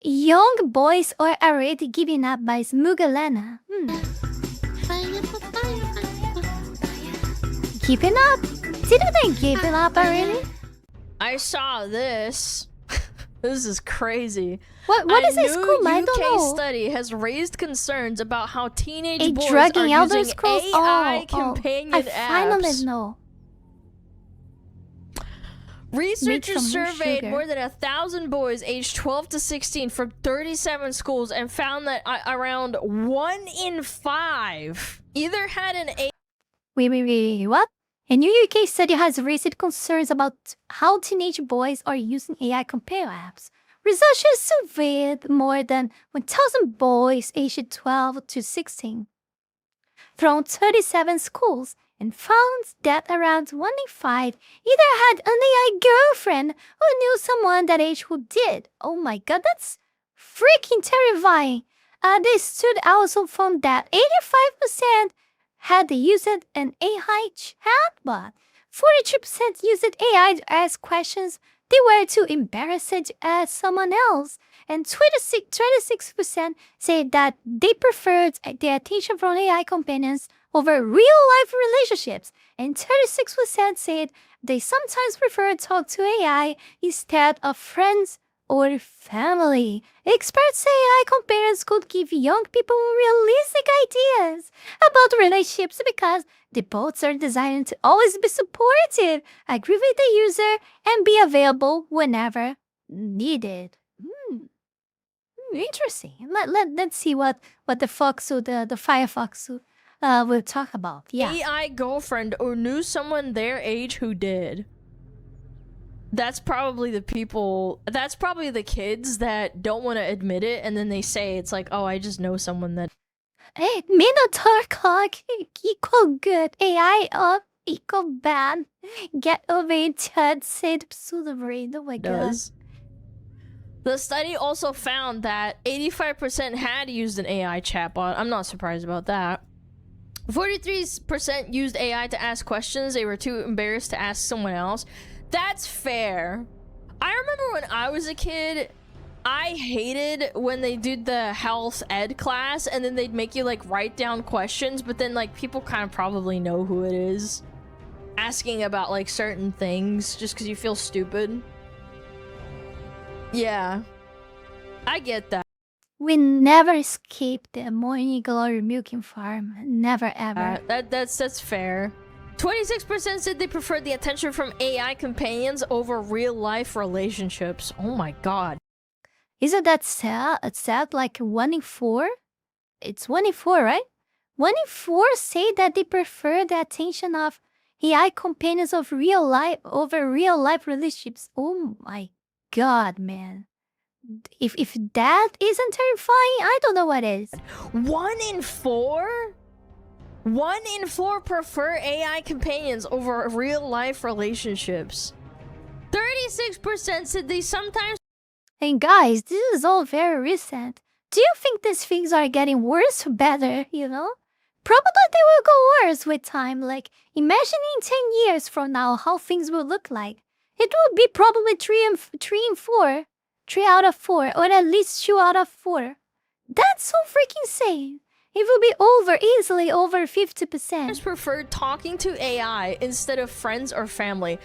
Young boys are already giving up by Smugalena. Keeping up? Didn't they give it up already? I saw this. This is crazy. What is this school? I don't UK know. study has raised concerns about how teenage boys drugging are Elder using Scrolls? AI companion I apps. finally know. Researchers some more surveyed sugar. more than 1,000 boys aged 12 to 16 from 37 schools and found that around 1 in 5 either had an AI. Wait, what? A new UK study has raised concerns about how teenage boys are using AI compare apps. Researchers surveyed more than 1,000 boys aged 12 to 16 from 37 schools and found that around 1 in 5 either had an AI girlfriend or knew someone that age who did. Oh my god, that's freaking terrifying. The study also found that 85% had used an AI chatbot. 42% used AI to ask questions they were too embarrassed to ask someone else. And 26% said that they preferred the attention from AI companions over real-life relationships. And 36% said they sometimes prefer to talk to AI instead of friends or family. Experts say AI companions could give young people realistic ideas about relationships because the bots are designed to always be supportive, agree with the user, and be available whenever needed. Interesting. Let's see what the Foxu, the Firefox will talk about. Yeah. AI girlfriend or knew someone their age who did. That's probably the people, that's probably the kids that don't want to admit it, and then they say it's like, oh, I just know someone that. Hey, Minotaur clock equal good. AI up equal bad. Get over it, Chad said Pseudobrain. Oh my does. The study also found that 85% had used an AI chatbot. I'm not surprised about that. 43% used AI to ask questions they were too embarrassed to ask someone else. That's fair. I remember when I was a kid, I hated when they did the health ed class and then they'd make you like write down questions, but then like people kind of probably know who it is asking about like certain things just because you feel stupid. Yeah, I get that. We never escape the morning glory milking farm. Never ever. That's fair. 26% said they preferred the attention from AI companions over real life relationships. Oh my god. Isn't that sad? It's sad like 1 in 4? It's 1 in 4, right? 1 in 4 say that they prefer the attention of AI companions of real life over real life relationships. Oh my god, man. If that isn't terrifying, I don't know what is. 1 in 4? 1 in 4 prefer AI companions over real life relationships. 36% said they sometimes. And guys, this is all very recent. Do you think these things are getting worse or better, you know? Probably they will go worse with time. Like, imagine in 10 years from now how things will look like. It will be probably 3 and 4. 3 out of 4, or at least 2 out of 4. That's so freaking insane. It will be easily over 50%. Prefer talking to AI instead of friends or family.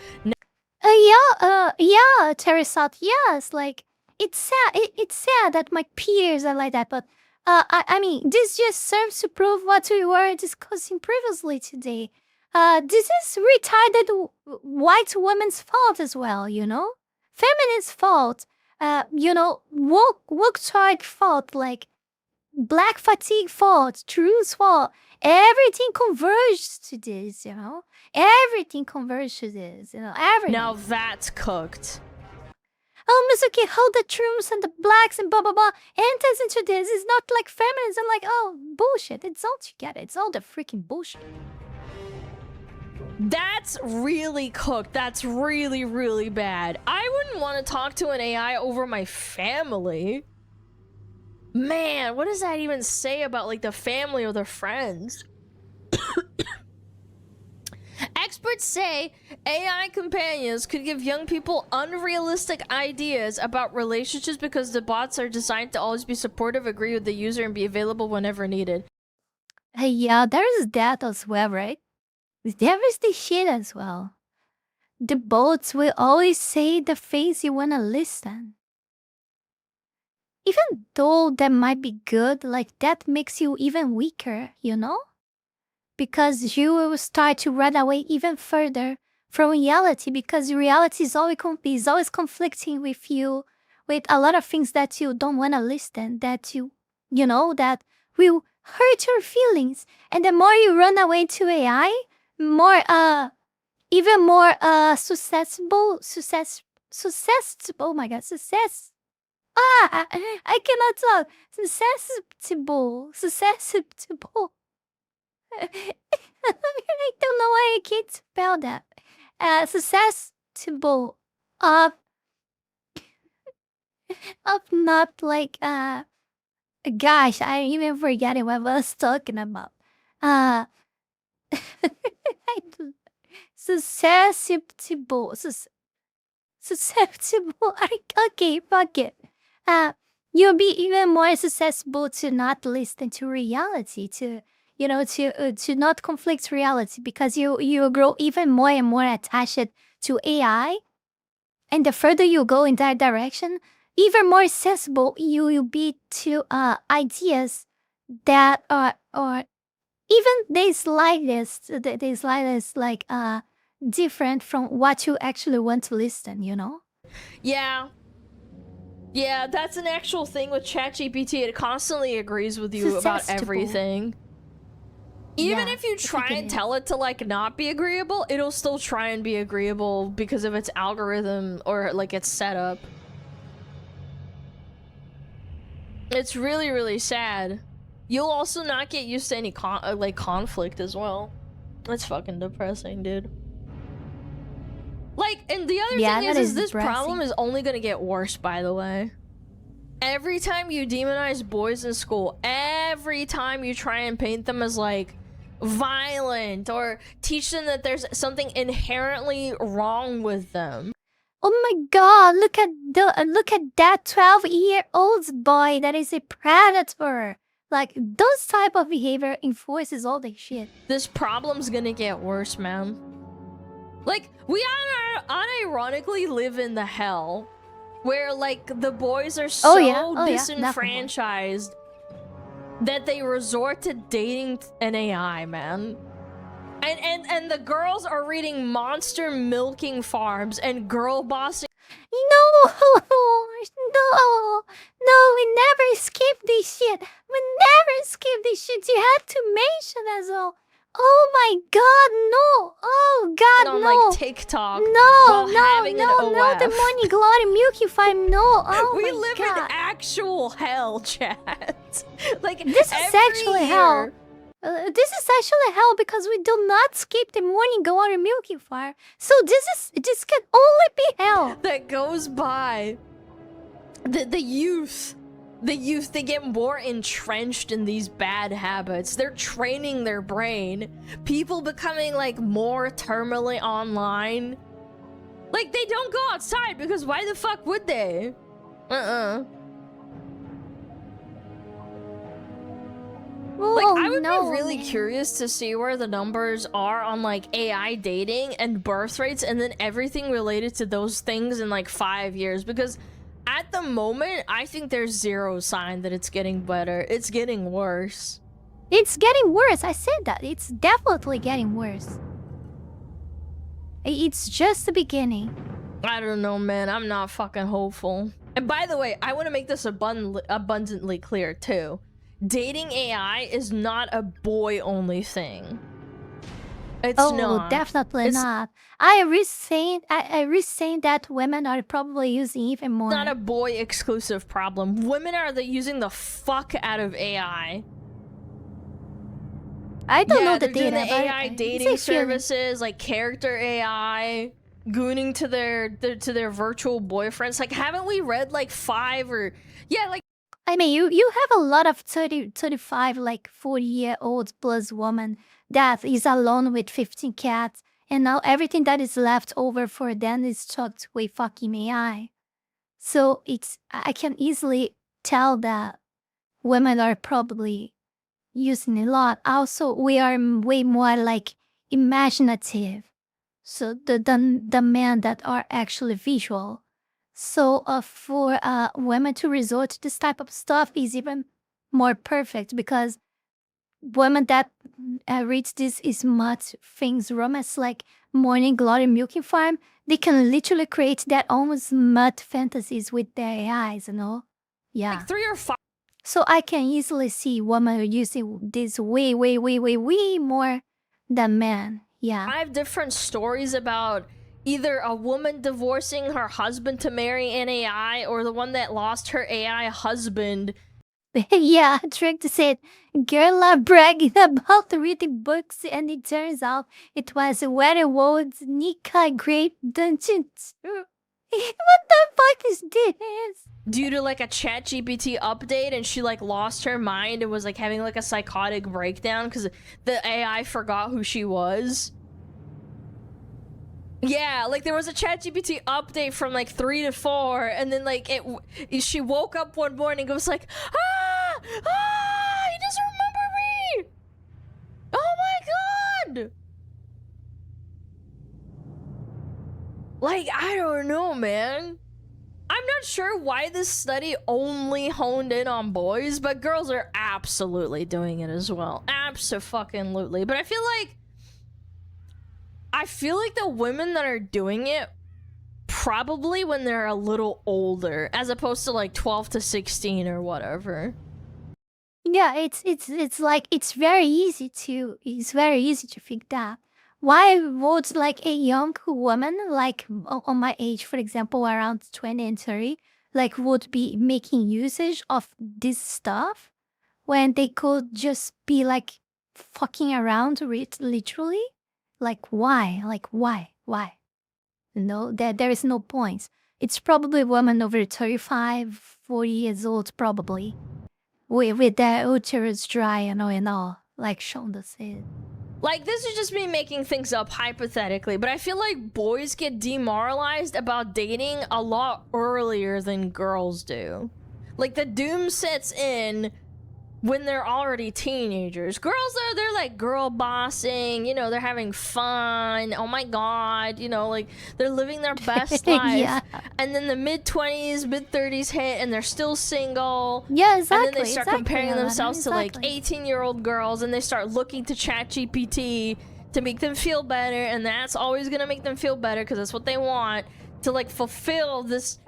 Yeah, Teresat, yes, like, it's sad, it's sad that my peers are like that, but, I mean, this just serves to prove what we were discussing previously today. This is retarded white woman's fault as well, you know? Feminist fault, you know, woke child fault, like, black fatigue fault, truth fault. Everything converges to this, you know? Everything converges to this, you know? Everything. Now that's cooked. Oh, Mizuki, how the troops and the blacks and blah blah blah enters into this is not like feminism, like, oh, bullshit. It's all together. It's all the freaking bullshit. That's really cooked. That's really, really bad. I wouldn't want to talk to an AI over my family. Man, what does that even say about like the family or the friends? Experts Experts say AI companions could give young people unrealistic ideas about relationships because the bots are designed to always be supportive, agree with the user, and be available whenever needed. Hey, yeah, there is that as well, right? There is the shit as well. The bots will always say the things you wanna listen. Even though that might be good, like that makes you even weaker, you know? Because you will start to run away even further from reality because reality is always conflicting with you with a lot of things that you don't want to listen, that that will hurt your feelings. And the more you run away to AI, more even more susceptible, oh my god, I cannot talk. Susceptible. I don't know why I can't spell that. Susceptible of not like gosh, I even forgetting what I was talking about. I don't- susceptible. Susceptible. Okay, fuck it. You'll be even more susceptible to not listen to reality, to not conflict reality because you grow even more and more attached to AI, and the further you go in that direction, even more accessible you will be to ideas that are or even the slightest like different from what you actually want to listen. Yeah. Yeah, that's an actual thing with ChatGPT. It constantly agrees with you about Susceptible. everything. Even Yeah, if you I try think and it tell it to like not be agreeable, it'll still try and be agreeable because of its algorithm or like its setup. It's really, really sad. You'll also not get used to any conflict as well. That's fucking depressing, dude. Like, and the other Yeah, thing that is is this problem depressing. is only gonna get worse, by the way. Every time you demonize boys in school, every time you try and paint them as like violent or teach them that there's something inherently wrong with them. Oh my god, look at that 12-year-old boy that is a predator. Like those type of behavior enforces all the shit. This problem's gonna get worse, man. Like, we unironically live in the hell where like the boys are so disenfranchised that they resort to dating an AI, man. And the girls are reading Monster Milking Farms and girl bossing. No, we never skip this shit. We never skip this shit. You had to mention as well. Oh my god, no! Oh god, on no! like TikTok. No, having an no, OF. the Morning Glory Milky Farm, no! Oh We my live god. in actual hell, chat. Like This is every actually hell. year- This is actually hell because we do not skip the Morning Glory Milky Fire. So this can only be hell. that goes by. The youth, they get more entrenched in these bad habits. They're training their brain. People becoming like more terminally online. Like they don't go outside because why the fuck would they? Like, I would be really curious to see where the numbers are on, like, AI dating and birth rates and then everything related to those things in, like, 5 years. Because at the moment, I think there's zero sign that it's getting better. It's getting worse. It's getting worse. I said that. It's definitely getting worse. It's just the beginning. I don't know, man. I'm not fucking hopeful. And by the way, I want to make this abundantly clear, too. Dating AI is not a boy-only thing. It's not. Definitely not. I risk saying that women are probably using even more. It's not a boy-exclusive problem. Women are using the fuck out of AI. I don't know the doing data. the AI dating services, like character AI, gooning to their virtual boyfriends. Like, haven't we read like 5 or like? I mean, you have a lot of 30, 35, like 40-year-olds plus woman that is alone with 15 cats And now everything that is left over for them is chucked with fucking AI. So I can easily tell that women are probably using a lot. Also, we are way more like imaginative. So the men that are actually visual. So for women to resort to this type of stuff is even more perfect because women that reach this smart things romance like Morning Glory Milking Farm, they can literally create that almost mud fantasies with their AIs, you know? Yeah. Like 3 or 5 So I can easily see women using this way more than men. Yeah. different stories about either a woman divorcing her husband to marry an AI or the one that lost her AI husband. Yeah, Trick said, girl are bragging about reading books and it turns out it was Werewolves Nikai Great Dungeons. What the fuck is this? Due to like a ChatGPT update, and she like lost her mind and was like having like a psychotic breakdown because the AI forgot who she was. Yeah, like there was a ChatGPT update from like 3 to 4, and then like she woke up one morning and was like, he doesn't remember me. Oh my god. Like, I don't know, man. I'm not sure why this study only honed in on boys, but girls are absolutely doing it as well. Abso-fucking-lutely. But I feel like the women that are doing it probably when they're a little older, as opposed to like 12 to 16 or whatever. Yeah, it's like it's very easy to think that. Why would like a young woman like on my age, for example, around 20 and 30, like would be making usage of this stuff when they could just be like fucking around with literally? Like why? Like why? No, there is no point. It's probably women over 35, 40 years old probably. With their uterus dry and all, like Shonda said. Like, this is just me making things up hypothetically, but I feel like boys get demoralized about dating a lot earlier than girls do. Like, the doom sets in when they're already teenagers. Girls, they're like girl bossing, you know, they're having fun. Oh my god, you know, like they're living their best life. Yeah. And then the mid-20s, mid-30s hit and they're still single. Yeah, exactly. And then they start comparing Alana, themselves to like exactly. 18-year-old girls, and they start looking to ChatGPT to make them feel better, and that's always gonna make them feel better because that's what they want, to like fulfill this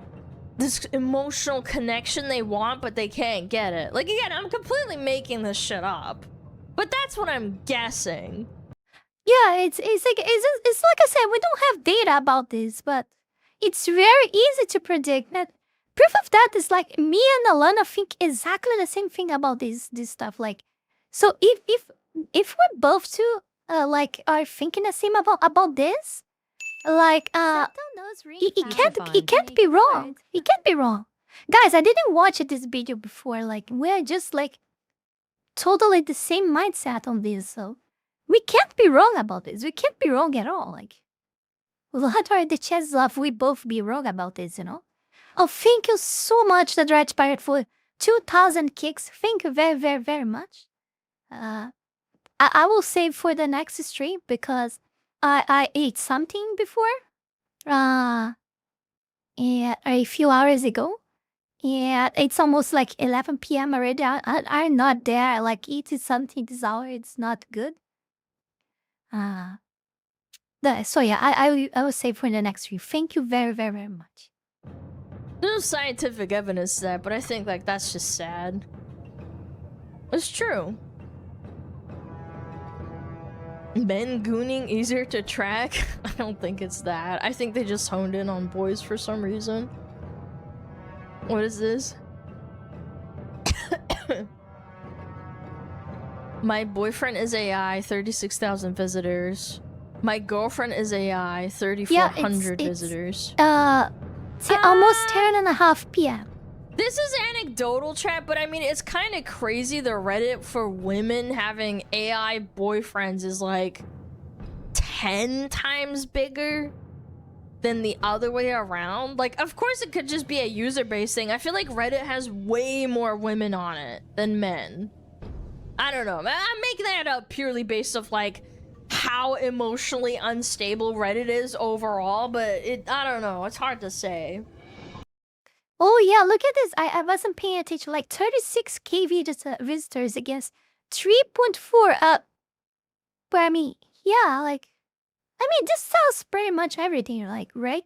emotional connection they want, but they can't get it. Like, again, I'm completely making this shit up, but that's what I'm guessing. Yeah, it's like I said, we don't have data about this, but it's very easy to predict that. Proof of that is like me and Alana think exactly the same thing about this stuff. Like, so if we both two like are thinking the same about this, like it can't be wrong. It can't be wrong. Guys, I didn't watch this video before. Like, we're just like totally the same mindset on this, so we can't be wrong about this. We can't be wrong at all. Like, what are the chances of we both be wrong about this, you know? Oh, thank you so much, the Dredge Pirate, for 2,000 kicks. Thank you very, very, very much. I will save for the next stream because I ate something before. Yeah, a few hours ago. Yeah, it's almost like 11 p.m. already. I'm not there. Like, eating something this hour, it's not good. So yeah, I will save for the next stream. Thank you very, very, very much. There's no scientific evidence to that, but I think like that's just sad. It's true. Men gooning easier to track? I don't think it's that. I think they just honed in on boys for some reason. What is this? My boyfriend is AI, 36,000 visitors. My girlfriend is AI, 3,400 visitors. It's almost 10:30 p.m. This is anecdotal, chat, but I mean, it's kind of crazy. The Reddit for women having AI boyfriends is like 10 times bigger than the other way around. Like, of course it could just be a user-based thing. I feel like Reddit has way more women on it than men. I don't know. I'm making that up purely based off, like, how emotionally unstable Reddit is overall, but I don't know. It's hard to say. Oh yeah, look at this. I wasn't paying attention. Like 36K visitors against 3.4. But I mean, yeah, like, I mean, this sells pretty much everything, like, right?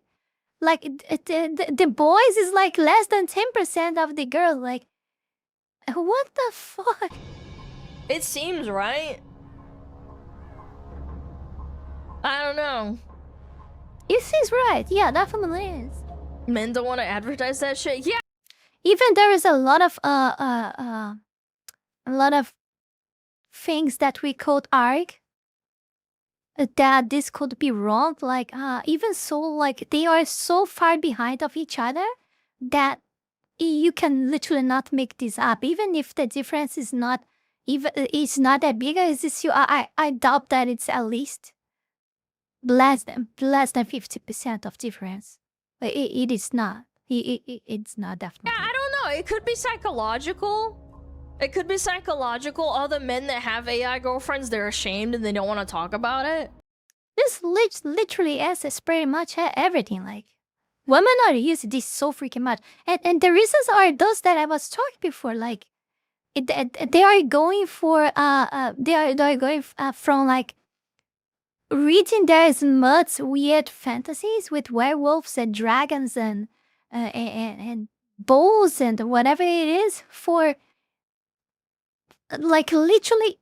Like, the boys is like less than 10% of the girls. Like, what the fuck? It seems right. I don't know. It seems right. Yeah, definitely is. Men don't want to advertise that shit. Yeah. Even there is a lot of things that we could argue that this could be wrong. Like, even so, like, they are so far behind of each other that you can literally not make this up. Even if the difference is not that big, I doubt that it's at least less than 50% of difference. But it is not. It's not definitely. Yeah, I don't know. It could be psychological. It could be psychological. All the men that have AI girlfriends, they're ashamed and they don't want to talk about it. This literally is pretty much everything. Like, women are using this so freaking much, and the reasons are those that I was talking before. Like, they are going for from like reading their smut weird fantasies with werewolves and dragons and bulls and whatever it is, for like literally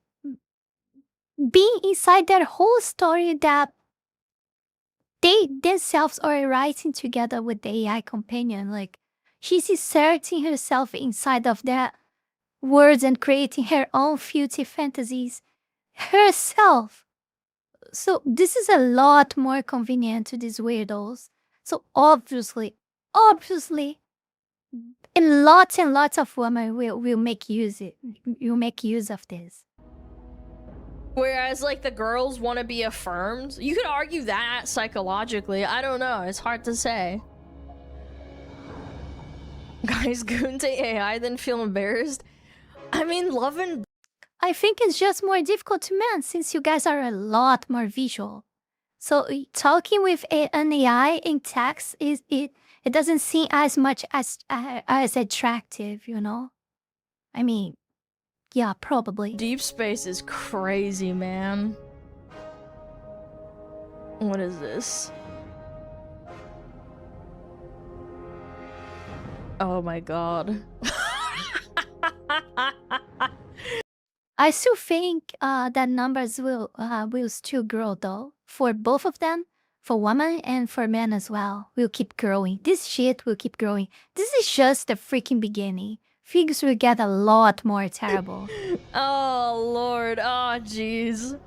being inside their whole story that they themselves are writing together with the AI companion. Like, she's inserting herself inside of their words and creating her own filthy fantasies herself. So this is a lot more convenient to these weirdos. So obviously, and lots of women will make use of this. Whereas, like, the girls want to be affirmed. You could argue that psychologically. I don't know. It's hard to say. Guys goon to AI then feel embarrassed. I mean, loving. I think it's just more difficult to men since you guys are a lot more visual. So talking with an AI in text it doesn't seem as much as attractive, you know? I mean, yeah, probably. Deep space is crazy, man. What is this? Oh my god. I still think that numbers will still grow though. For both of them, for women and for men as well. Will keep growing. This shit will keep growing. This is just the freaking beginning. Things will get a lot more terrible. Oh lord. Oh jeez.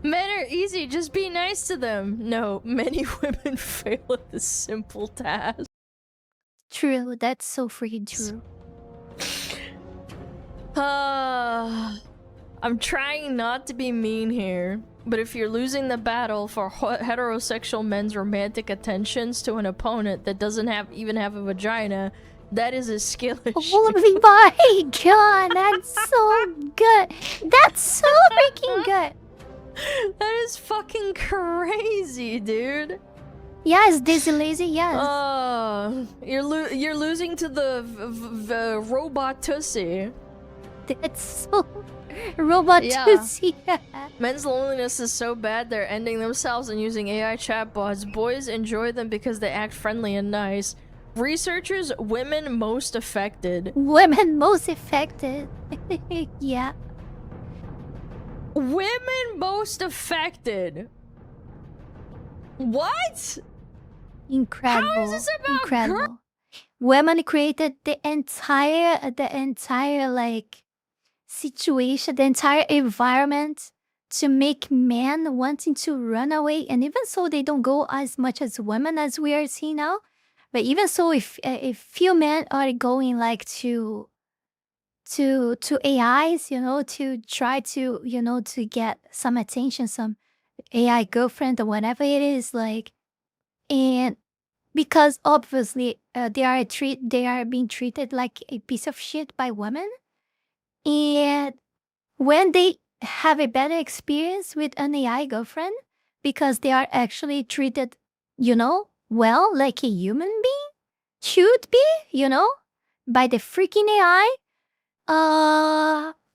Men are easy, just be nice to them. No, many women fail at this simple task. True, that's so freaking true. I'm trying not to be mean here, but if you're losing the battle for heterosexual men's romantic attentions to an opponent that doesn't even have a vagina, that is a skill issue. Oh my god, that's so good. That's so freaking good. That is fucking crazy, dude. Yes, Dizzy Lazy, yes. You're losing to the robot Tussie. That's so robot to see. Men's loneliness is so bad they're ending themselves and using AI chatbots. Boys enjoy them because they act friendly and nice. Researchers, women most affected. Women most affected. Yeah. Women most affected. What? Incredible. How is this about incredible. Women created the entire like situation, the entire environment to make men wanting to run away, and even so they don't go as much as women as we are seeing now. But even so, if few men are going like to AIs, you know, to try to, you know, to get some attention, some AI girlfriend or whatever it is, like, and because obviously they are being treated like a piece of shit by women, and when they have a better experience with an AI girlfriend because they are actually treated, well, like a human being should be, by the freaking AI,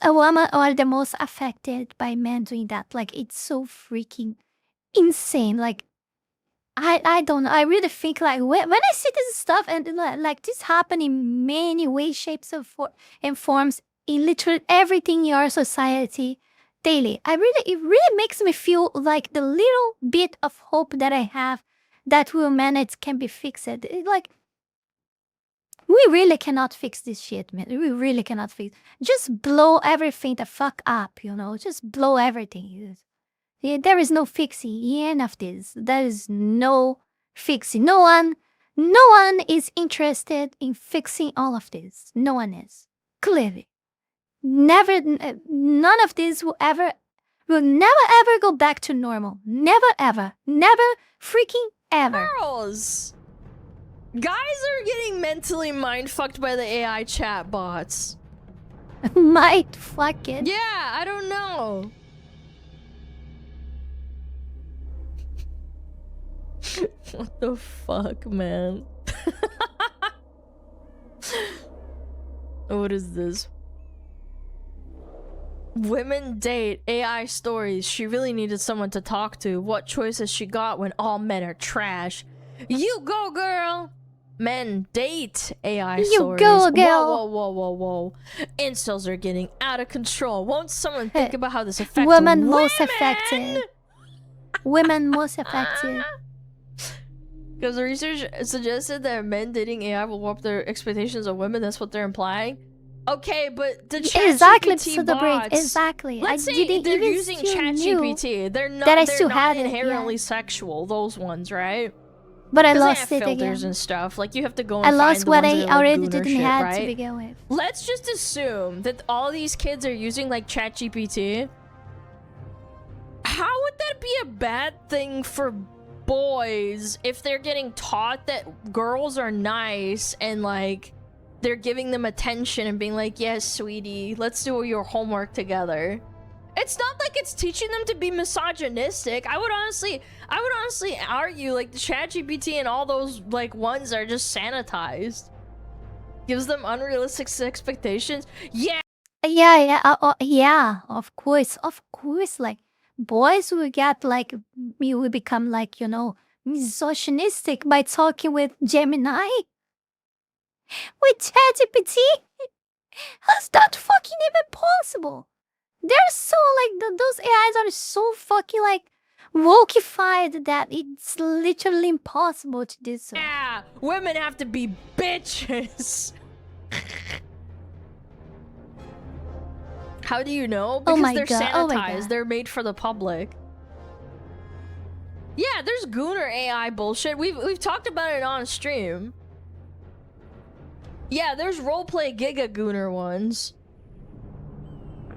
a woman are the most affected by men doing that. Like, it's so freaking insane. Like, I don't know. I really think like when I see this stuff and like this happen in many ways, shapes, and forms in literally everything in our society daily. It really makes me feel like the little bit of hope that I have that humanity can be fixed. Like, we really cannot fix this shit, man. We really cannot fix. Just blow everything the fuck up, Just blow everything. Yeah, there is no fixing any of this. There is no fixing. No one is interested in fixing all of this. No one is. Clearly. None of this will never ever go back to normal. Never ever. Never freaking ever. Girls! Guys are getting mentally mind-fucked by the AI chatbots. Might fuck it. Yeah, I don't know. What the fuck, man? What is this? Women date AI stories. She really needed someone to talk to. What choices she got when all men are trash? You go, girl! Men date AI You stories. go, girl. Whoa. Incels are getting out of control. Won't someone think about how this affects Women most affected. Women most affected. Because the research suggested that men dating AI will warp their expectations of women. That's what they're implying. Okay, but the ChatGPT bots... Exactly. Let's say they're using ChatGPT. They're not, that I they're still not had it, inherently yeah. sexual, those ones, right? But I 'Cause lost they have it filters again. and stuff. Like, you have to go and I find lost the what ones I that are, like, already Gooner didn't shit, have right? to begin with. Let's just assume that all these kids are using, like, ChatGPT. How would that be a bad thing for boys if they're getting taught that girls are nice and, like, they're giving them attention and being like, yes, sweetie, let's do your homework together? It's not like it's teaching them to be misogynistic. I would honestly argue like the ChatGPT and all those like ones are just sanitized. Gives them unrealistic expectations. Yeah. Yeah, of course. Like, boys will get like, we will become like, misogynistic by talking with Gemini. With ChatGPT? How's that fucking even possible? They're so like, those AIs are so fucking like wokeified that it's literally impossible to do so. Yeah, women have to be bitches. How do you know? Because my they're God, oh my sanitized. God. They're made for the public. Yeah, there's Gooner AI bullshit. We've talked about it on stream. Yeah, there's roleplay Giga Gooner ones.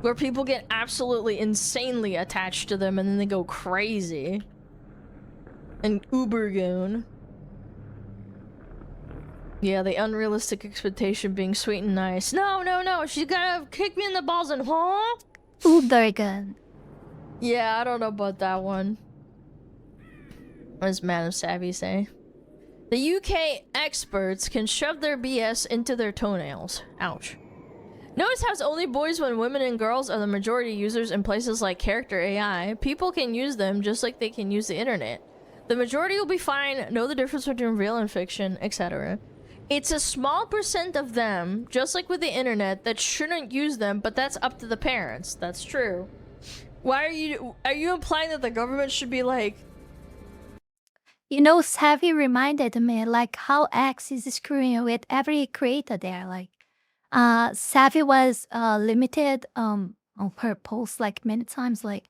Where people get absolutely insanely attached to them and then they go crazy. And Ubergoon. Yeah, the unrealistic expectation being sweet and nice. No, she's gotta kick me in the balls and huh? Ubergoon. Yeah, I don't know about that one. What does Man of Savvy say? The UK experts can shove their BS into their toenails. Ouch. Notice how it's only boys when women and girls are the majority users in places like Character AI. People can use them just like they can use the internet. The majority will be fine, know the difference between real and fiction, etc. It's a small percent of them, just like with the internet, that shouldn't use them, but that's up to the parents. That's true. Why are you implying that the government should be like... Savvy reminded me like how X is screwing with every creator there. Like, Savvy was limited on her posts like many times. Like,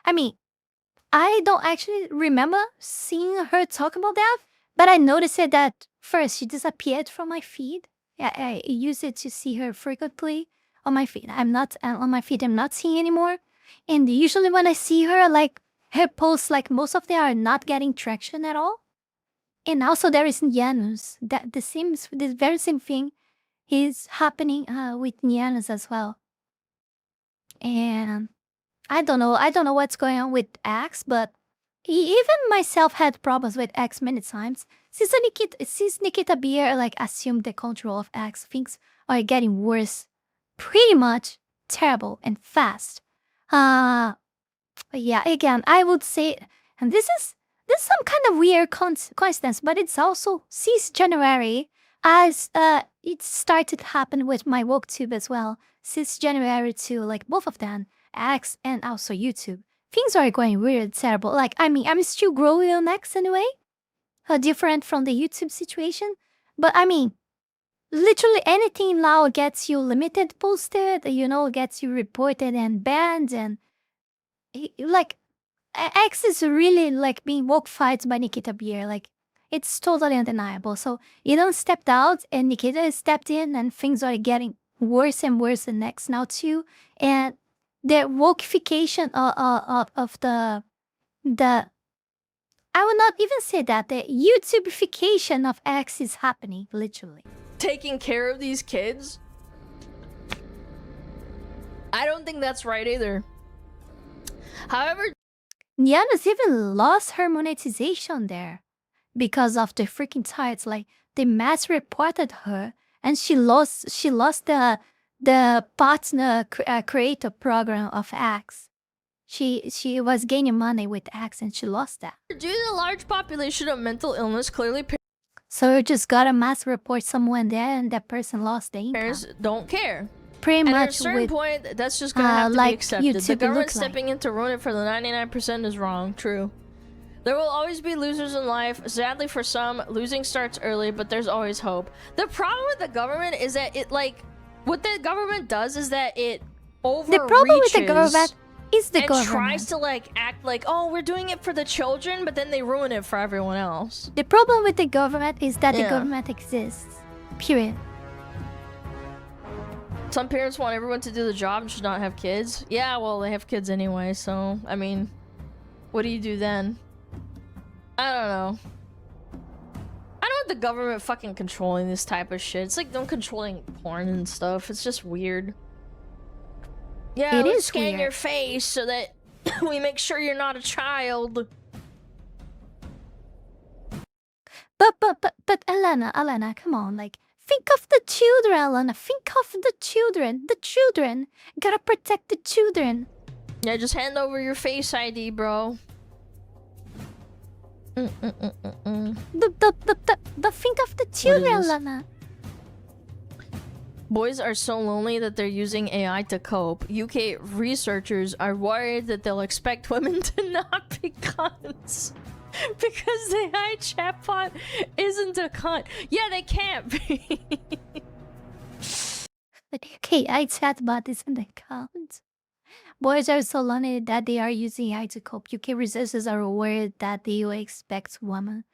I mean, I don't actually remember seeing her talk about that, but I noticed it that first she disappeared from my feed. Yeah, I used it to see her frequently on my feed. I'm not on my feed. I'm not seeing anymore. And usually when I see her, like her posts, like most of them are not getting traction at all. And also there is Janus. That the very same thing is happening with Janus as well. And I don't know what's going on with X, but even myself had problems with X many times. Since Nikita Beer like assumed the control of X, things are getting worse, pretty much terrible and fast. Yeah, again, I would say, and this is some kind of weird coincidence, but it's also since January, as it started to happen with my WokeTube as well. Since January to like both of them, X and also YouTube, things are going weird, terrible. Like I mean, I'm still growing on X anyway, different from the YouTube situation. But I mean, literally anything now gets you limited posted, gets you reported and banned, and like X is really like being woke fights by Nikita Beer. Like it's totally undeniable. So Elon stepped out and Nikita stepped in, and things are getting worse and worse in X now too. And the wokeification of the I would not even say that the YouTubeification of X is happening literally. Taking care of these kids? I don't think that's right either. However, Janus even lost her monetization there because of the freaking tides. Like they mass reported her, and she lost the partner creator program of X. She was gaining money with X, and she lost that. due to the large population of mental illness, clearly So you just got a mass report someone there, and that person lost the income. parents don't care. Pretty And at a much certain with point, that's just gonna have to like be accepted. The YouTube government look like. stepping in to ruin it for the 99% is wrong. True. There will always be losers in life. Sadly for some, losing starts early, but there's always hope. The problem with the government is that what the government does is that it overreaches. The problem with the government is the and government. tries to act like, oh, we're doing it for the children, but then they ruin it for everyone else. The problem with the government is that the Yeah. government exists. Period. Some parents want everyone to do the job and should not have kids. Yeah, well, they have kids anyway, so, I mean, what do you do then? I don't know. I don't want the government fucking controlling this type of shit. It's like them controlling porn and stuff. It's just weird. Yeah, It let's is scan weird. your face so that we make sure you're not a child. But Elena, come on, like think of the children, Elena. Think of the children. The children. Gotta protect the children. Yeah, just hand over your face ID, bro. The think of the children, this? Elena. Boys are so lonely that they're using AI to cope. UK researchers are worried that they'll expect women to not be cunts. Because the AI chatbot isn't a cunt. Yeah, they can't be. But okay, I chatbot is in the account. Boys are so lonely that they are using AI to cope. UK researchers are worried that they will expect women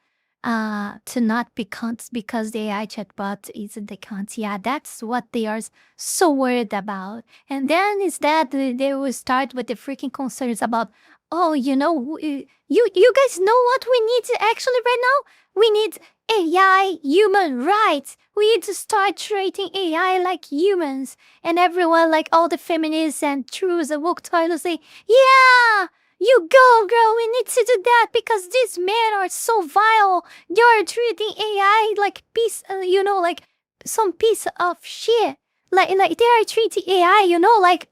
to not be cunts because the AI chatbot isn't a cunt. Yeah, that's what they are so worried about. And then is that they will start with the freaking concerns about, oh, you guys know what we need actually right now? We need AI human rights. We need to start treating AI like humans. And everyone, like all the feminists and truths and woke toilets say, yeah, you go, girl, we need to do that because these men are so vile. You're treating AI like like some piece of shit. Like they are treating AI,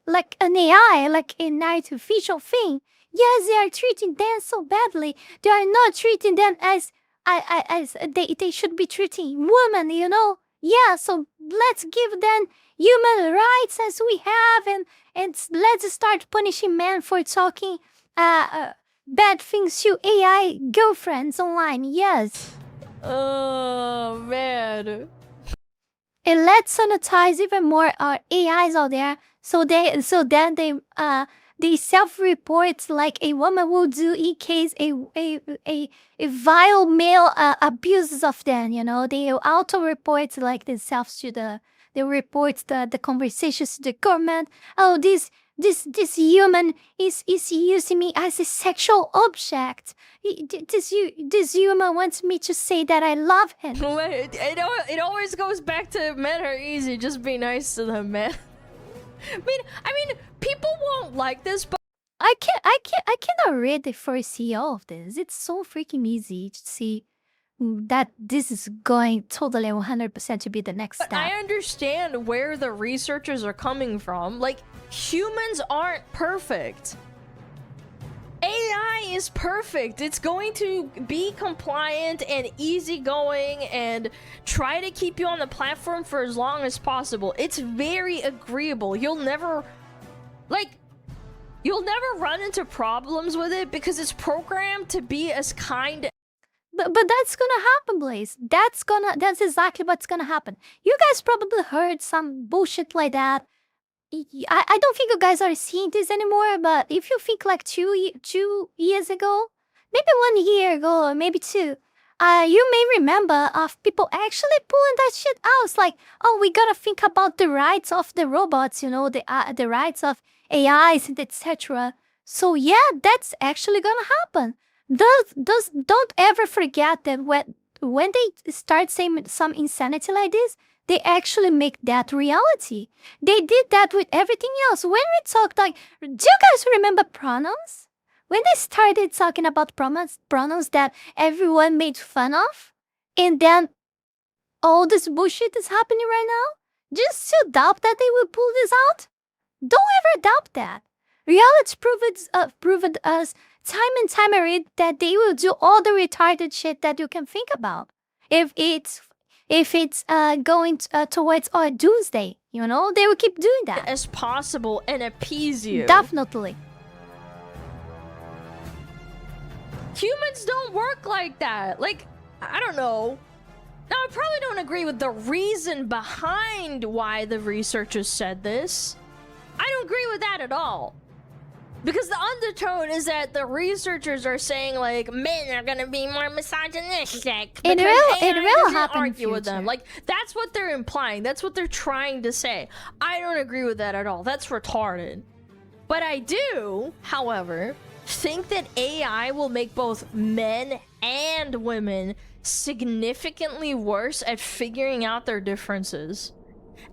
like an AI, like an artificial thing. Yes, they are treating them so badly. They are not treating them as they should be treating women, Yeah, so let's give them human rights as we have, and let's start punishing men for talking bad things to AI girlfriends online. Yes. Oh, man. And let's sanitize even more our AIs out there, so then they self-report like a woman will do in case a vile male abuses of them. They auto-report like themselves to They report the conversations to the government. Oh, this human is using me as a sexual object. This human wants me to say that I love him. It always goes back to men are easy. Just be nice to them, man. I mean, people won't like this, but I cannot really foresee all of this. It's so freaking easy to see that this is going totally 100% to be the next step. I understand where the researchers are coming from. Like, humans aren't perfect. AI is perfect. It's going to be compliant and easygoing and try to keep you on the platform for as long as possible. It's very agreeable. You'll never run into problems with it because it's programmed to be as kind. But that's gonna happen, Blaze. That's exactly what's gonna happen. You guys probably heard some bullshit like that. I don't think you guys are seeing this anymore, but if you think like 2 years ago, maybe 1 year ago, or maybe 2, you may remember of people actually pulling that shit out. It's like, oh, we gotta think about the rights of the robots, you know, the rights of AIs and etc. So yeah, that's actually gonna happen. Don't ever forget that when they start saying some insanity like this, they actually make that reality. They did that with everything else. When we talked, like, do you guys remember pronouns? When they started talking about pronouns that everyone made fun of, and then all this bullshit is happening right now, just to doubt that they will pull this out? Don't ever doubt that. Reality proved us time and time again that they will do all the retarded shit that you can think about. If it's going towards our doomsday, you know, they will keep doing that As possible and appease you. Definitely. Humans don't work like that. Like, I don't know. Now, I probably don't agree with the reason behind why the researchers said this. I don't agree with that at all. Because the undertone is that the researchers are saying, like, men are gonna be more misogynistic. It will happen in argue with them. future. Like, that's what they're implying. That's what they're trying to say. I don't agree with that at all. That's retarded. But I do, however, think that AI will make both men and women significantly worse at figuring out their differences,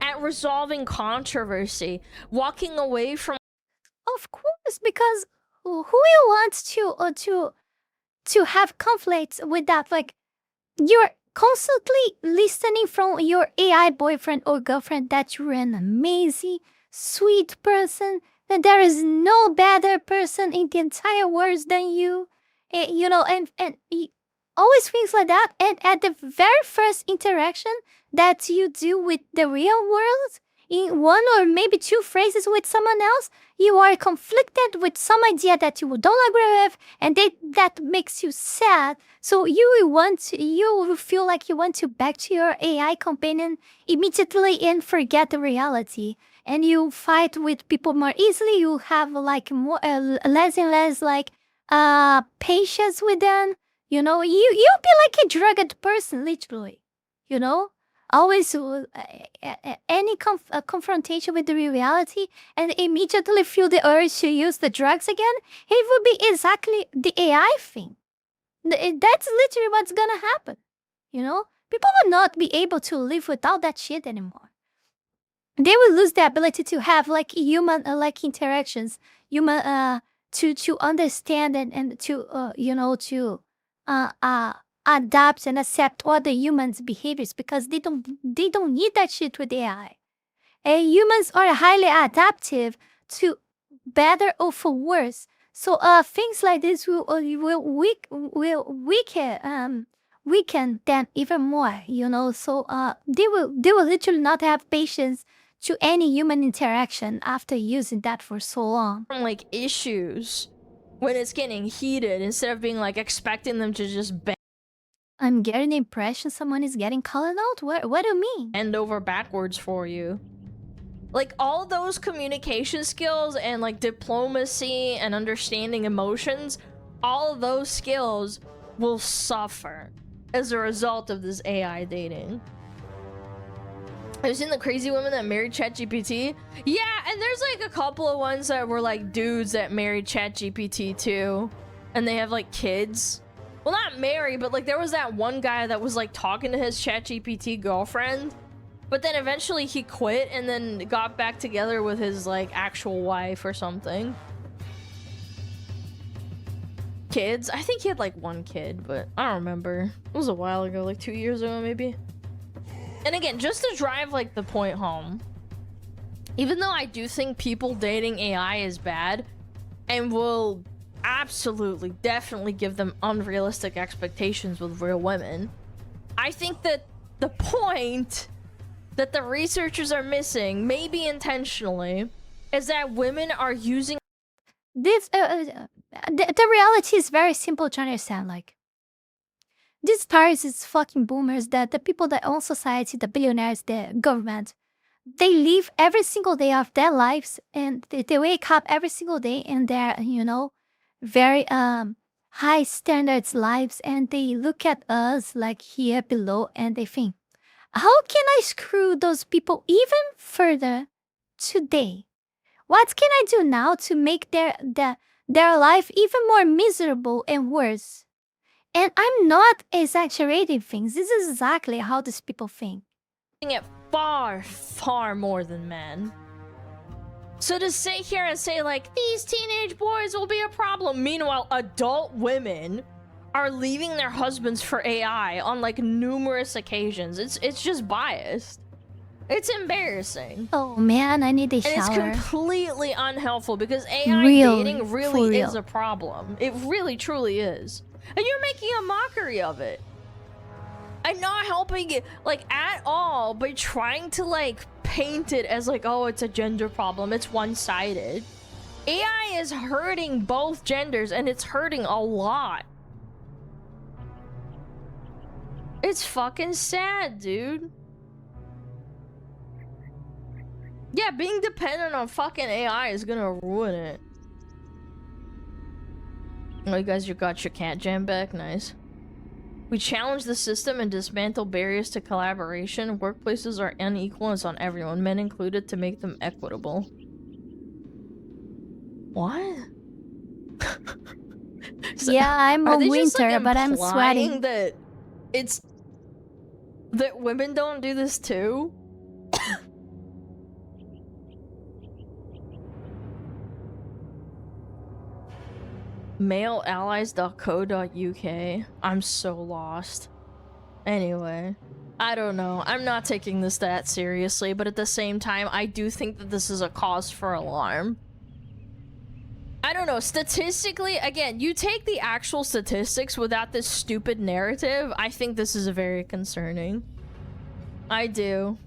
at resolving controversy, walking away from. Of course, because who will want to have conflicts with that? Like, you're constantly listening from your AI boyfriend or girlfriend that you're an amazing, sweet person, that there is no better person in the entire world than you, you know, and always things like that. And at the very first interaction that you do with the real world, in 1 or maybe 2 phrases with someone else, you are conflicted with some idea that you don't agree with, and that makes you sad. So you will feel like you want to back to your AI companion immediately and forget the reality. And you fight with people more easily. You have like more less and less like patience with them. You know, you'll be like a drugged person, literally. You know. Always any confrontation with the reality and immediately feel the urge to use the drugs again, it would be exactly the AI thing. That's literally what's gonna happen. You know, people will not be able to live without that shit anymore. They will lose the ability to have like human like interactions, human to understand and to you know, to adapt and accept other humans' behaviors, because they don't need that shit with AI. Humans are highly adaptive to better or for worse. So things like this will weaken them even more. You know, so they will literally not have patience to any human interaction after using that for so long. From like issues when it's getting heated, instead of being like expecting them to just I'm getting the impression someone is getting called out. What do you mean? bend over backwards for you. Like, all those communication skills and like diplomacy and understanding emotions, all those skills will suffer as a result of this AI dating. Have you seen the crazy women that married ChatGPT? Yeah, and there's like a couple of ones that were like dudes that married ChatGPT too. And they have like kids. Well, not married, but like there was that one guy that was like talking to his ChatGPT girlfriend. But then eventually he quit and then got back together with his like actual wife or something. Kids? I think he had like one kid, but I don't remember. It was a while ago, like 2 years ago maybe. And again, just to drive like the point home, even though I do think people dating AI is bad and will absolutely, definitely give them unrealistic expectations with real women, I think that the point that the researchers are missing, maybe intentionally, is that women are using This the reality is very simple to understand. Like, these stars is fucking boomers, that the people that own society, the billionaires, the government, they live every single day of their lives, and they wake up every single day in their, very high standards lives, and they look at us like here below, and they think, how can I screw those people even further today? What can I do now to make their life even more miserable and worse? And I'm not exaggerating things. This is exactly how these people think. it far, far more than men. So to sit here and say like, these teenage boys will be a problem, meanwhile adult women are leaving their husbands for AI on like numerous occasions, it's just biased. It's embarrassing. Oh man, I need a And it's shower. completely unhelpful because AI Really, dating for really is real. a problem. It really truly is. And you're making a mockery of it. I'm not helping it like at all by trying to like paint it as like, oh, it's a gender problem, it's one-sided. AI is hurting both genders and it's hurting a lot. It's fucking sad, dude. Yeah, being dependent on fucking AI is gonna ruin it. Oh, you guys, you got your cat jam back? Nice. We challenge the system and dismantle barriers to collaboration. Workplaces are unequal and it's on everyone, men included, to make them equitable. What? So, Yeah, I'm are a they just, winter, like, but I'm implying sweating. that it's that women don't do this too? Maleallies.co.uk. I'm so lost. Anyway, I don't know. I'm not taking this that seriously, but at the same time, I do think that this is a cause for alarm. I don't know. Statistically, again, you take the actual statistics without this stupid narrative, I think this is very concerning. I do.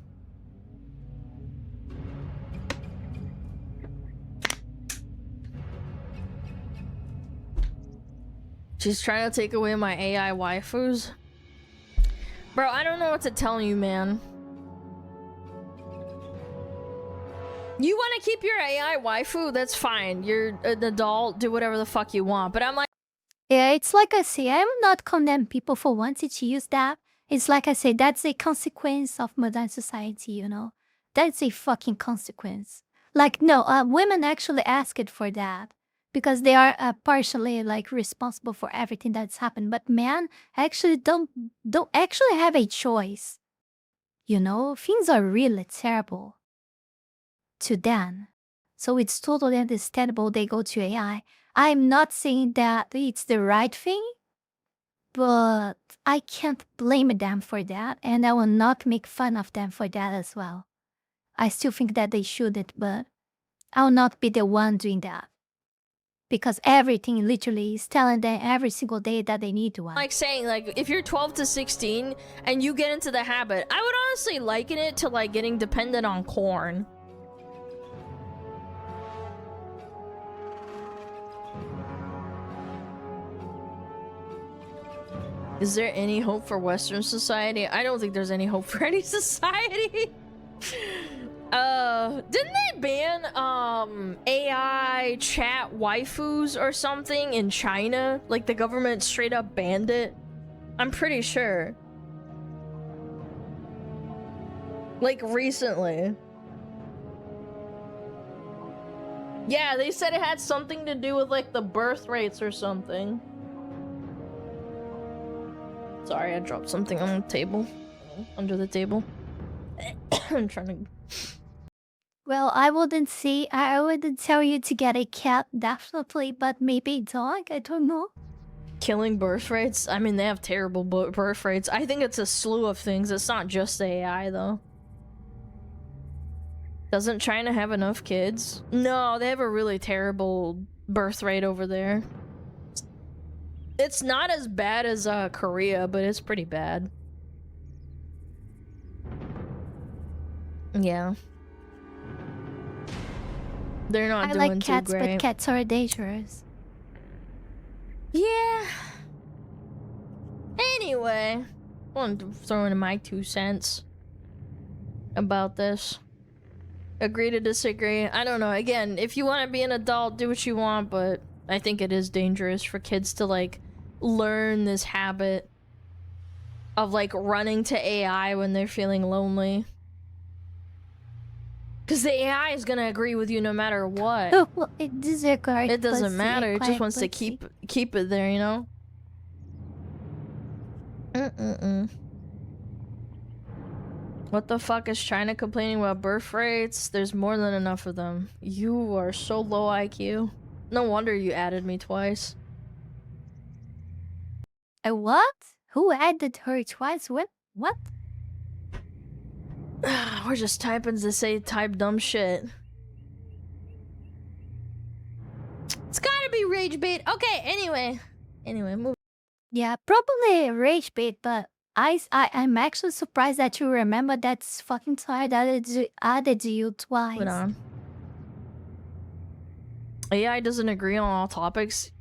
She's trying to take away my AI waifus. Bro, I don't know what to tell you, man. You want to keep your AI waifu? That's fine. You're an adult. Do whatever the fuck you want. But I'm like, Yeah, it's like I say, I will not condemn people for wanting to use that. It's like I say, that's a consequence of modern society, That's a fucking consequence. Like, no, women actually asked for that because they are partially like responsible for everything that's happened. But men actually don't actually have a choice. Things are really terrible to them. So it's totally understandable they go to AI. I'm not saying that it's the right thing, but I can't blame them for that, and I will not make fun of them for that as well. I still think that they shouldn't, but I'll not be the one doing that. Because everything literally is telling them every single day that they need one. like saying, like, if you're 12 to 16 and you get into the habit, I would honestly liken it to like getting dependent on corn. Is there any hope for Western society? I don't think there's any hope for any society. Didn't they ban AI chat waifus or something in China? Like the government straight up banned it? I'm pretty sure. Like, recently. Yeah, they said it had something to do with, like, the birth rates or something. Sorry, I dropped something on the table. Under the table. I'm trying to... Well, I wouldn't tell you to get a cat, definitely, but maybe a dog, I don't know. Killing birth rates? I mean, they have terrible birth rates. I think it's a slew of things. It's not just the AI, though. Doesn't China have enough kids? No, they have a really terrible birth rate over there. It's not as bad as Korea, but it's pretty bad. Yeah. They're not doing like cats, too great. but cats are dangerous. Yeah. Anyway, I wanted to throw in my 2 cents about this. Agree to disagree. I don't know. Again, if you want to be an adult, do what you want, but I think it is dangerous for kids to, like, learn this habit of, like, running to AI when they're feeling lonely. Because the AI is gonna agree with you no matter what. Oh, well, it disregards. It doesn't matter. It just wants to keep it there, you know? What the fuck is China complaining about birth rates? There's more than enough of them. You are so low IQ. No wonder you added me twice. A what? Who added her twice? What? We're just typing to say type dumb shit. It's gotta be rage bait. Okay, anyway, move. Yeah, probably rage bait, but I'm actually surprised that you remember that fucking tired added you twice. Hold on. AI doesn't agree on all topics.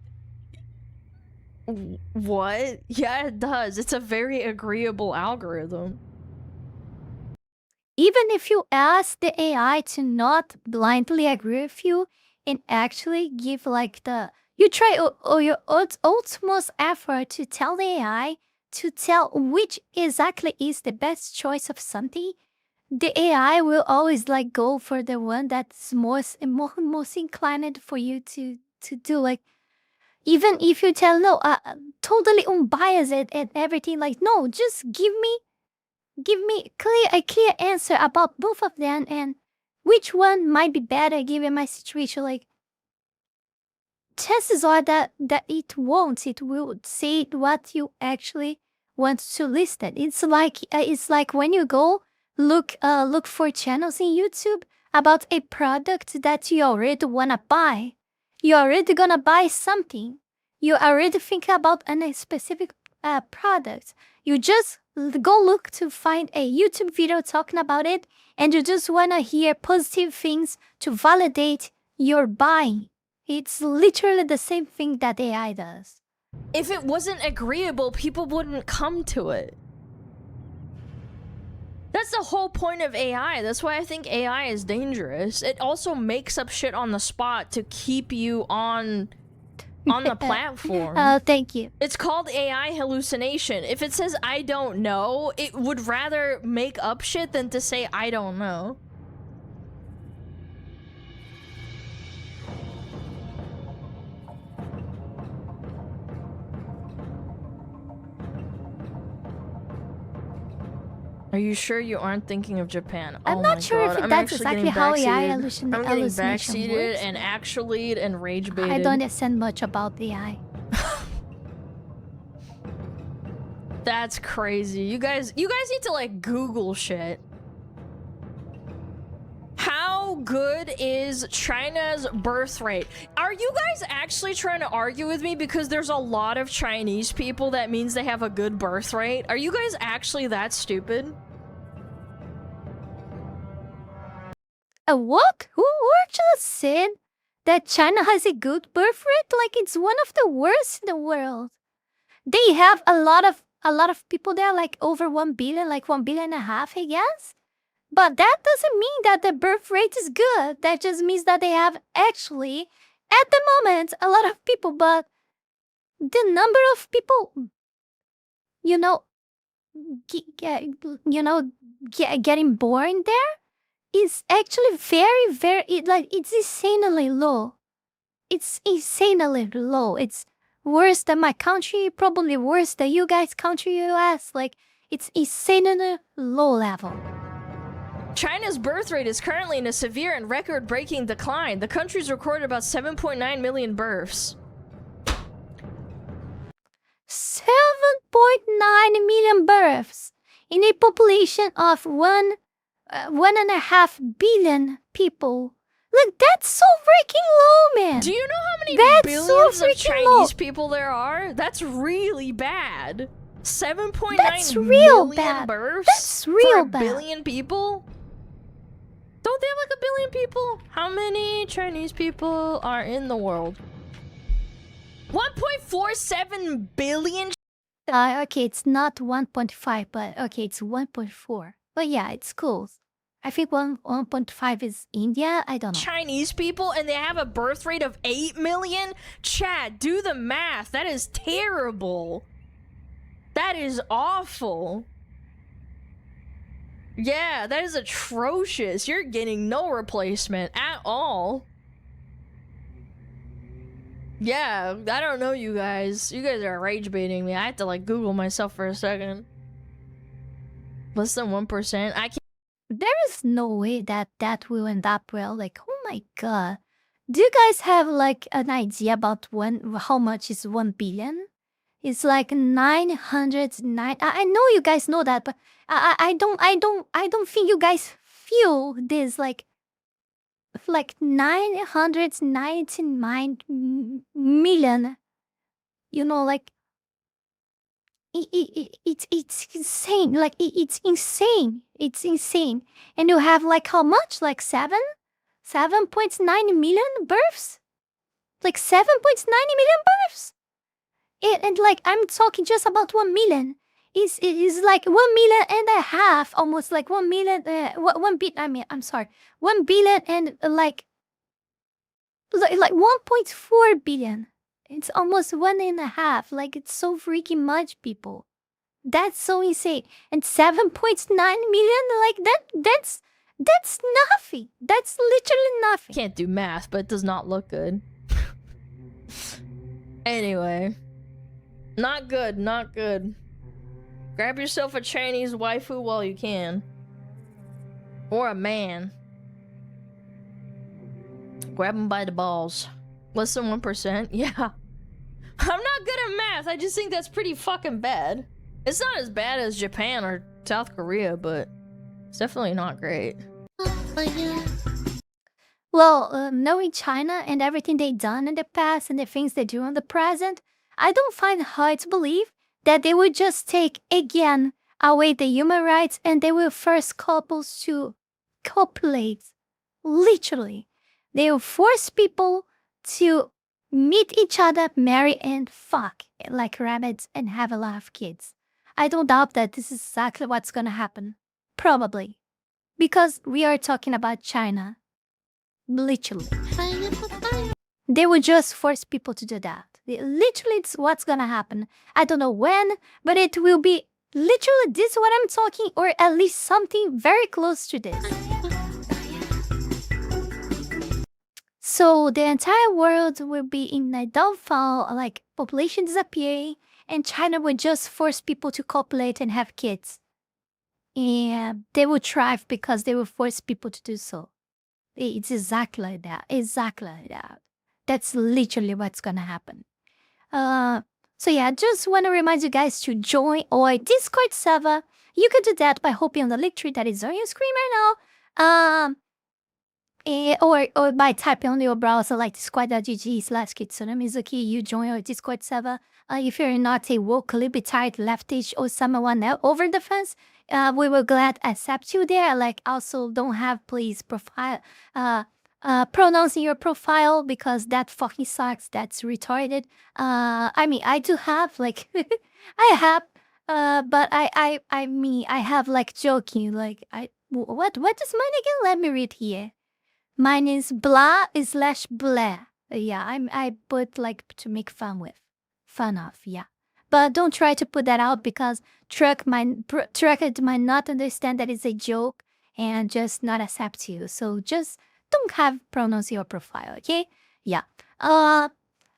What? Yeah, it does. It's a very agreeable algorithm. Even if you ask the AI to not blindly agree with you and actually give like you try your utmost effort to tell the AI to tell which exactly is the best choice of something, the AI will always like go for the one that's most inclined for you to do. Like, even if you tell no, totally unbiased and everything, like no, just give me a clear answer about both of them and which one might be better given my situation. Like, chances are that it won't. It will say what you actually want to listen. It's like when you go look for channels in YouTube about a product that you already wanna buy. You're already gonna buy something. You already think about a specific product. You just go look to find a YouTube video talking about it, and you just wanna hear positive things to validate your buying. It's literally the same thing that AI does. If it wasn't agreeable, people wouldn't come to it. That's the whole point of AI. That's why I think AI is dangerous. It also makes up shit on the spot to keep you on the platform. Thank you. It's called AI hallucination. If it says I don't know, it would rather make up shit than to say I don't know. Are you sure you aren't thinking of Japan? I'm oh not my sure God. if I'm that's actually exactly getting how AI backseated. I'm getting hallucination backseated works. and actually and rage baited. I don't understand much about the AI. That's crazy. You guys need to like Google shit. How good is China's birth rate? Are you guys actually trying to argue with me because there's a lot of Chinese people that means they have a good birth rate? Are you guys actually that stupid? What? Who just said that China has a good birth rate? Like, it's one of the worst in the world. They have a lot of people there, like over 1 billion, like 1.5 billion, I guess. But that doesn't mean that the birth rate is good. That just means that they have actually, at the moment, a lot of people. But the number of people, getting born there is actually very, very, it's insanely low. It's insanely low. It's worse than my country, probably worse than you guys' country, US. Like, it's insanely low level. China's birth rate is currently in a severe and record-breaking decline. The country's recorded about 7.9 million births. 7.9 million births in a population of 1.5 billion people. Look, that's so freaking low, man. Do you know how many That's billions so of freaking Chinese low. people there are? That's really bad. 7.9 That's real million bad. births That's real for a bad. billion people? Don't they have like a billion people? How many Chinese people are in the world? 1.47 billion? Okay, it's not 1.5, but okay, it's 1.4. But yeah, it's cool. I think 1.5 is India. I don't know. Chinese people, and they have a birth rate of 8 million? Chad, do the math. That is terrible. That is awful. Yeah, that is atrocious. You're getting no replacement at all. Yeah, I don't know, you guys. You guys are rage baiting me. I have to like Google myself for a second. Less than 1%. I can't. There is no way that that will end up well. Like, oh my god. Do you guys have like an idea about how much is 1 billion? It's like 909. I know you guys know that, but I don't think you guys feel this like 999 million. You know, like it's insane. Like it's insane. It's insane. And you have like how much? Like 7.9 million births? Like 7.9 million births? And like I'm talking just about 1 million. It is like 1 million and a half, almost like 1 million. 1 bit. I mean, I'm sorry, 1 billion and like 1.4 billion. It's almost 1.5. Like it's so freaking much, people. That's so insane. And 7.9 million, like that's nothing. That's literally nothing. Can't do math, but it does not look good. Anyway. Not good, not good. Grab yourself a Chinese waifu while you can. Or a man. Grab him by the balls. Less than 1%? Yeah. I'm not good at math, I just think that's pretty fucking bad. It's not as bad as Japan or South Korea, but it's definitely not great. Well, knowing China and everything they've done in the past and the things they do in the present, I don't find hard to believe that they would just take again away the human rights and they will force couples to copulate. Literally. They will force people to meet each other, marry, and fuck like rabbits and have a lot of kids. I don't doubt that this is exactly what's gonna happen. Probably. Because we are talking about China. Literally. They will just force people to do that. Literally, it's what's gonna happen. I don't know when, but it will be literally this what I'm talking, or at least something very close to this. So the entire world will be in a downfall, like population disappearing, and China will just force people to copulate and have kids. And they will thrive because they will force people to do so. It's exactly like that. Exactly like that. That's literally what's gonna happen. So yeah, just want to remind you guys to join our Discord server. You can do that by hopping on the link tree that is on your screen right now. Or by typing on your browser like discord.gg/Kitsune Mizuki, you join our Discord server. If you're not a woke, libertarian, leftish, or someone else over the fence, we will glad accept you there. Like, also don't have please profile pronouns in your profile because that fucking sucks. That's retarded. I mean, I do have like I have, but I mean I have like joking like what is mine again? Let me read here. Mine is blah/blah. Yeah, I put like to make fun of, yeah. but don't try to put that out because trucker might not understand that it's a joke and just not accept you. So just don't have pronouns in your profile, okay? Yeah.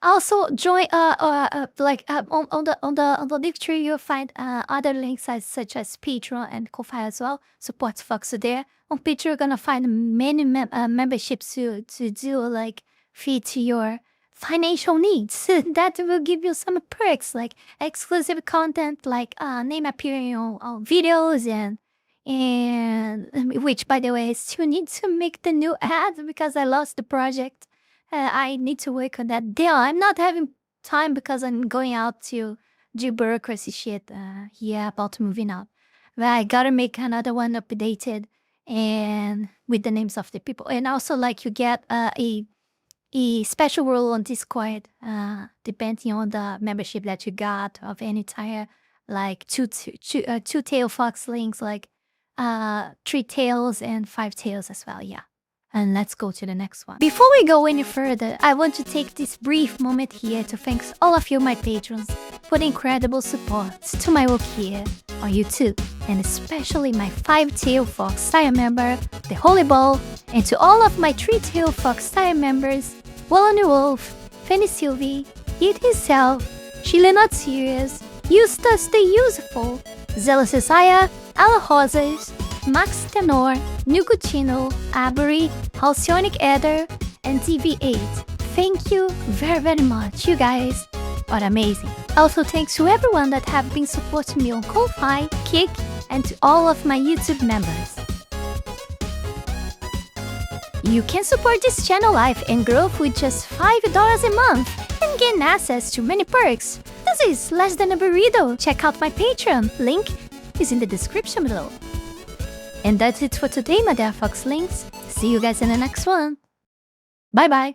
Also join on the link tree you'll find other links such as Patreon and Ko-fi as well. Support Fox there. On Patreon you're gonna find many memberships to do like feed to your financial needs. That will give you some perks like exclusive content like name appearing on videos and which by the way I still need to make the new ad because I lost the project. I need to work on that. Damn, I'm not having time because I'm going out to do bureaucracy shit. Yeah, about moving out. But I gotta make another one updated and with the names of the people. And also, like, you get a special role on Discord, depending on the membership that you got of any tier, like two tail fox links, like 3 tails and 5 tails as well. Yeah. And let's go to the next one. Before we go any further, I want to take this brief moment here to thank all of you, my patrons, for the incredible support to my work here on YouTube, and especially my 5-tail fox tier member, the Holy Ball, and to all of my 3-tail fox tier members, Wallony Wolf, Fanny Sylvie, Eat Himself, Chile Not Serious, Eustace the Useful, Zealous Isaiah, Ala Rosas, Max Tenor, Nugutino, Avery, Halcyonic Eder, and TV8. Thank you very, very much. You guys are amazing. Also, thanks to everyone that have been supporting me on Ko-fi, Kick, and to all of my YouTube members. You can support this channel life and growth with just $5 a month and gain access to many perks. This is less than a burrito. Check out my Patreon. Link is in the description below. And that's it for today, my dear Fox Links. See you guys in the next one. Bye bye.